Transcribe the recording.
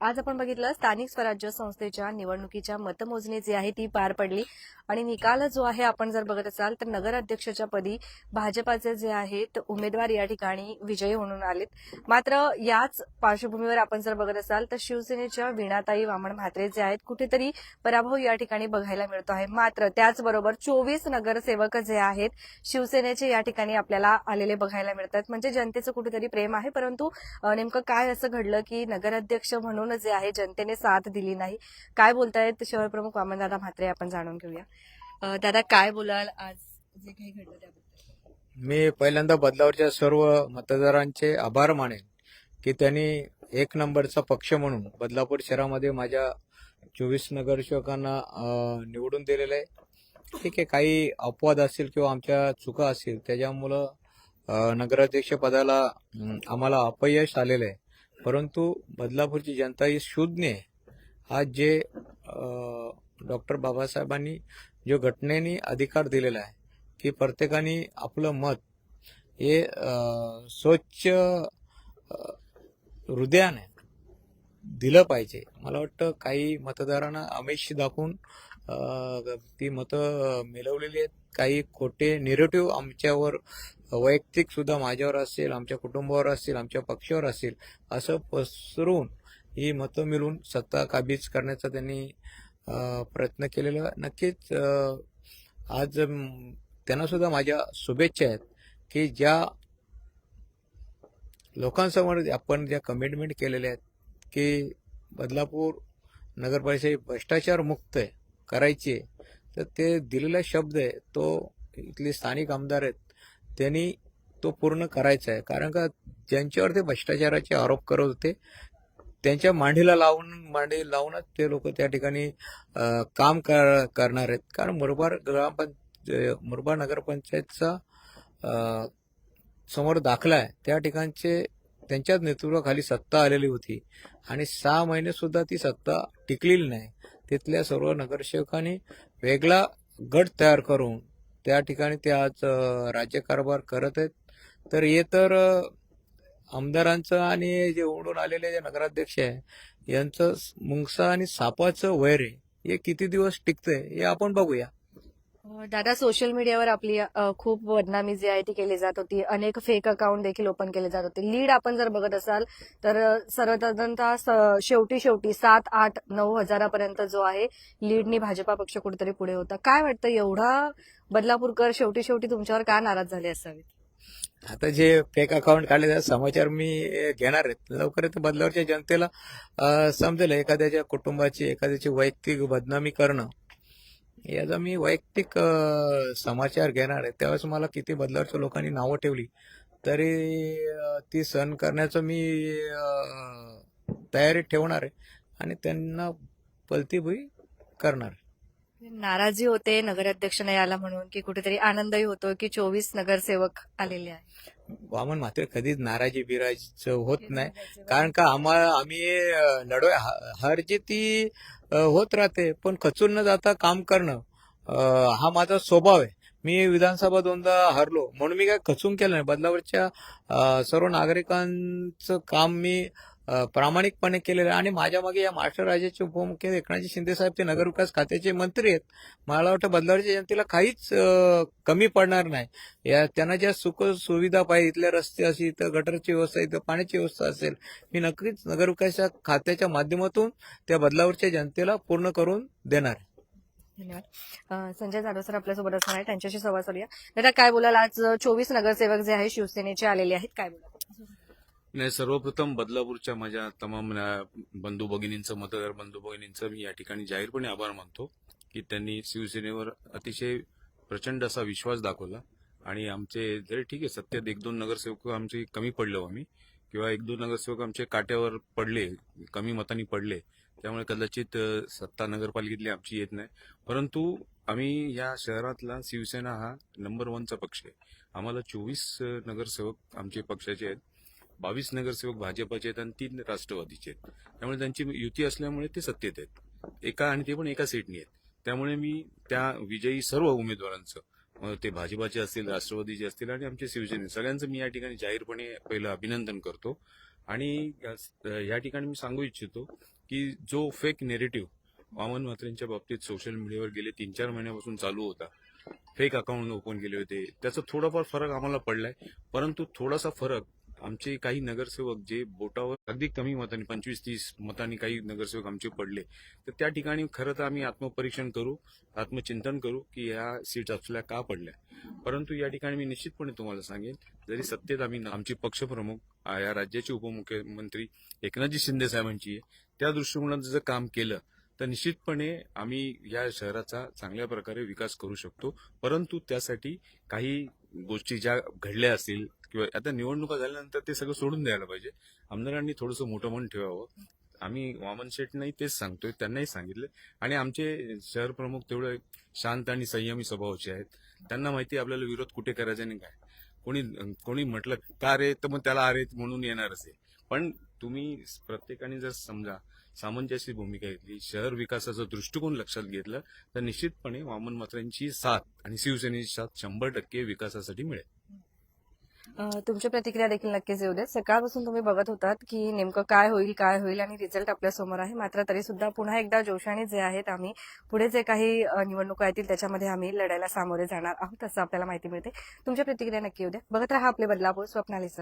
आज आपण बघितलं स्थानिक स्वराज्य संस्थेच्या निवडणुकीच्या मतमोजणी जी आहे ती पार पडली आणि निकाल जो आहे आपण जर बघत असाल तर नगराध्यक्षाच्या पदी भाजपाचे जे आहेत उमेदवार या ठिकाणी विजयी होऊन आलेत। मात्र याच पार्श्वभूमीवर आपण जर बघत असाल तर शिवसेनेच्या वीणाताई वामन म्हात्रे जे आहेत कुठेतरी पराभव या ठिकाणी बघायला मिळतो आहे। मात्र त्याचबरोबर 24 नगरसेवक जे आहेत शिवसेनेचे या ठिकाणी आपल्याला आलेले बघायला मिळतात। म्हणजे जनतेचं कुठेतरी प्रेम आहे, परंतु नेमकं काय असं घडलं की नगराध्यक्ष म्हणून जे आहे जनतेने साथ दिली नाही। काय बोलतायत शहर प्रमुख वामनदादा म्हात्रे आपण जाणून घेऊया। दादा काय बोलाल आज जे काही घडलं त्याबद्दल? मी पहिल्यांदा बदलावरच्या सर्व मतदारांचे आभार मानेन की त्यांनी एक नंबरचा पक्ष म्हणून बदलापूर शहरामध्ये माझ्या 24 नगरसेवकांना निवडून दिलेलं आहे। ठीक आहे, काही अपवाद असतील किंवा आमच्या चुका असतील त्याच्यामुळं नगराध्यक्ष पदाला आम्हाला अपयश आलेलं आहे, परंतु बदलापूरची जनता ही शून्य आहे। आज जे डॉक्टर बाबासाहेबांनी जो घटनेने अधिकार दिलेला आहे की प्रत्येकाने आपलं मत हे स्वच्छ हृदयाने दिलं पाहिजे। मला वाटतं काही मतदारांना आमिष दाखवून ती मतं मिळवलेली आहेत। काही खोटे निगेटिव्ह आमच्यावर वैयक्तिक सुद्धा माझ्यावर असेल, आमच्या कुटुंबावर असेल, आमच्या पक्षावर असेल असं पसरवून ही मतं मिळवून सत्ता काबीज करण्याचा त्यांनी प्रयत्न केलेला। नक्कीच आज त्यांना सुद्धा माझ्या शुभेच्छा आहेत की ज्या लोकांसमोर आपण ज्या कमिटमेंट केलेल्या आहेत की बदलापूर नगरपरिषद भ्रष्टाचार मुक्त करायची आहे, तर ते दिलेला शब्द आहे तो इथले स्थानिक आमदार आहेत त्यांनी तो पूर्ण करायचा आहे। कारण का ज्यांच्यावर ते भ्रष्टाचाराचे आरोप करत होते त्यांच्या मांडी लावूनच ते लोक त्या ठिकाणी काम करणार आहेत। कारण मुरबाड नगरपंचायतचा समोर दाखला आहे, त्या ठिकाणचे त्यांच्याच नेतृत्वाखाली सत्ता आलेली होती आणि 6 महिने सुद्धा ती सत्ता टिकलेली नाही। तिथल्या सर्व नगरसेवकांनी वेगळा गट तयार करून त्या ठिकाणी ते आज राज्यकारभार करत आहेत। तर हे तर आमदारांचं आणि जे ओढून आलेले जे नगराध्यक्ष आहे यांचं मुंगसा आणि सापाचं वैर आहे, हे किती दिवस टिकतंय हे आपण बघूया। दादा शेवटी मीडियावर आपली खूप बदनामी जी आहे ती केली जात होती, अनेक फेक अकाउंट देखील ओपन केले जात होते। लीड आपण जर बघत असाल तर सर्वसाधारणतः शेवटी 7-8-9 हजारापर्यंत जो आहे लीडनी भाजपा पक्ष कुठेतरी पुढे होता। काय वाटतं एवढा बदलापूरकर शेवटी तुमच्यावर का नाराज झाले असावेत? आता जे फेक अकाउंट काढले त्याचा समाचार मी घेणार आहेत लवकरच। बदलावरच्या जनतेला समजेल एखाद्याच्या कुटुंबाची एखाद्याची वैयक्तिक बदनामी करणं याचा मी वैयक्तिक समाचार घेणार आहे। त्यावेळेस मला किती बदलावरच्या लोकांनी नावं ठेवली तरी ती सहन करण्याचं मी तयारी ठेवणार आहे आणि त्यांना पलती भुई करणार। नाराजी होते नगराध्यक्ष नाही आला म्हणून की कुठेतरी आनंदही होतो की 24 नगरसेवक आलेले आहेत? वामन मात्र कधीच नाराजी बिराज होत नाही, कारण का आम्ही लढोय हर जी ती होत राहते, पण खचून न जाता काम करणं हा माझा स्वभाव आहे। मी विधानसभा 2दा हरलो म्हणून मी काय खचून केलं नाही। बदलावरच्या सर्व नागरिकांचं काम मी प्रामाणिकपणे केलेलं आहे आणि माझ्या मागे या महाराष्ट्र राज्याचे उपमुख्यमंत्री एकनाथजी शिंदे साहेब ते नगरविकास खात्याचे मंत्री आहेत। मला वाटतं बदलावरच्या जनतेला काहीच कमी पडणार नाही। त्यांना ज्या सुख सुविधा पाहिजे, इथले रस्ते असतील, इथं गटरची व्यवस्था, इथं पाण्याची व्यवस्था असेल, मी नक्कीच नगरविकास खात्याच्या माध्यमातून त्या बदलावरच्या जनतेला पूर्ण करून देणार आहे। धन्यवाद। संजय जाधव सर आपल्यासोबत असणार आहे, त्यांच्याशी संवाद साधूया। दादा काय बोलाल, आज 24 नगरसेवक जे आहे शिवसेनेचे आलेले आहेत, काय बोलाल? नाही, सर्वप्रथम बदलापूरच्या माझ्या तमाम बंधू भगिनींचं, मतदार बंधू भगिनींचं मी या ठिकाणी जाहीरपणे आभार मानतो की त्यांनी शिवसेनेवर अतिशय प्रचंड असा विश्वास दाखवला आणि आमचे जरी ठीक आहे सत्यात 1-2 नगरसेवक आमचे कमी पडलो आम्ही किंवा 1-2 नगरसेवक आमचे काट्यावर पडले, कमी मतांनी पडले, त्यामुळे कदाचित सत्ता नगरपालिकेतली आमची येत नाही, परंतु आम्ही या शहरातला शिवसेना हा नंबर 1चा पक्ष आहे। आम्हाला 24 नगरसेवक आमचे पक्षाचे आहेत, 22 नगरसेवक भाजपचे आहेत आणि 3 राष्ट्रवादीचे आहेत। त्यामुळे त्यांची युती असल्यामुळे ते सत्तेत आहेत आणि ते पण एका सीटनी आहेत। त्यामुळे मी त्या विजयी सर्व उमेदवारांचं, ते भाजपाचे असतील, राष्ट्रवादीचे असतील आणि आमचे शिवसेने, सगळ्यांचं मी या ठिकाणी जाहीरपणे पहिलं अभिनंदन करतो आणि या ठिकाणी मी सांगू इच्छितो की जो फेक नेरेटिव्ह वामन म्हात्रेंच्या बाबतीत सोशल मीडियावर गेले 3-4 महिन्यापासून चालू होता, फेक अकाउंट ओपन केले होते, त्याचा थोडाफार फरक आम्हाला पडलाय. परंतु थोडासा फरक आमचे काही नगरसेवक जे बोटावर अगदी कमी मतांनी 25-30 मतांनी काही नगरसेवक आमचे पडले, तर त्या ठिकाणी खरं तर आम्ही आत्मपरीक्षण करू, आत्मचिंतन करू की या सीट आपल्या का पडल्या. परंतु या ठिकाणी मी निश्चितपणे तुम्हाला सांगेन, जरी सत्तेत आम्ही आमचे पक्षप्रमुख या राज्याचे उपमुख्यमंत्री एकनाथजी शिंदे साहेबांची आहे, त्या दृष्टिकोनात जर काम केलं तर निश्चितपणे आम्ही या शहराचा चांगल्या प्रकारे विकास करू शकतो. परंतु त्यासाठी काही गोष्टी ज्या घडल्या असतील किंवा आता निवडणुका झाल्यानंतर ते सगळं सोडून द्यायला पाहिजे. आमदारांनी थोडंसं मोठं मन ठेवावं. आम्ही वामन शेठनाही तेच सांगतोय, त्यांनाही सांगितलं. आणि आमचे शहर प्रमुख तेवढे शांत आणि संयमी स्वभावाचे आहेत. त्यांना माहिती आपल्याला विरोध कुठे करायचा आणि काय. कोणी कोणी म्हटलं का रे, तर मग त्याला अरे म्हणून येणारच आहे. पण तुम्ही प्रत्येकाने जर समजा सामंजस्य भूमिका घेतली, शहर विकासाचा दृष्टिकोन लक्षात घेतलं, तर निश्चितपणे वामन म्हात्रेंची साथ आणि शिवसेनेची साथ 100% विकासासाठी मिळेल. तुमची प्रतिक्रिया देखील नक्कीच येऊ देत. सकाळपासून तुम्ही बघत होतात की नेमकं काय होईल आणि रिझल्ट आपल्या समोर आहे. मात्र तरी सुद्धा पुन्हा एकदा जोशाने जे आहेत आम्ही पुढे जे काही निवडणुका येतील त्याच्यामध्ये आम्ही लढायला सामोरे जाणार आहोत असं आपल्याला माहिती मिळते. तुमची प्रतिक्रिया नक्की येऊ द्या. बघत राहा आपले बदलापूर स्वप्नालीसह.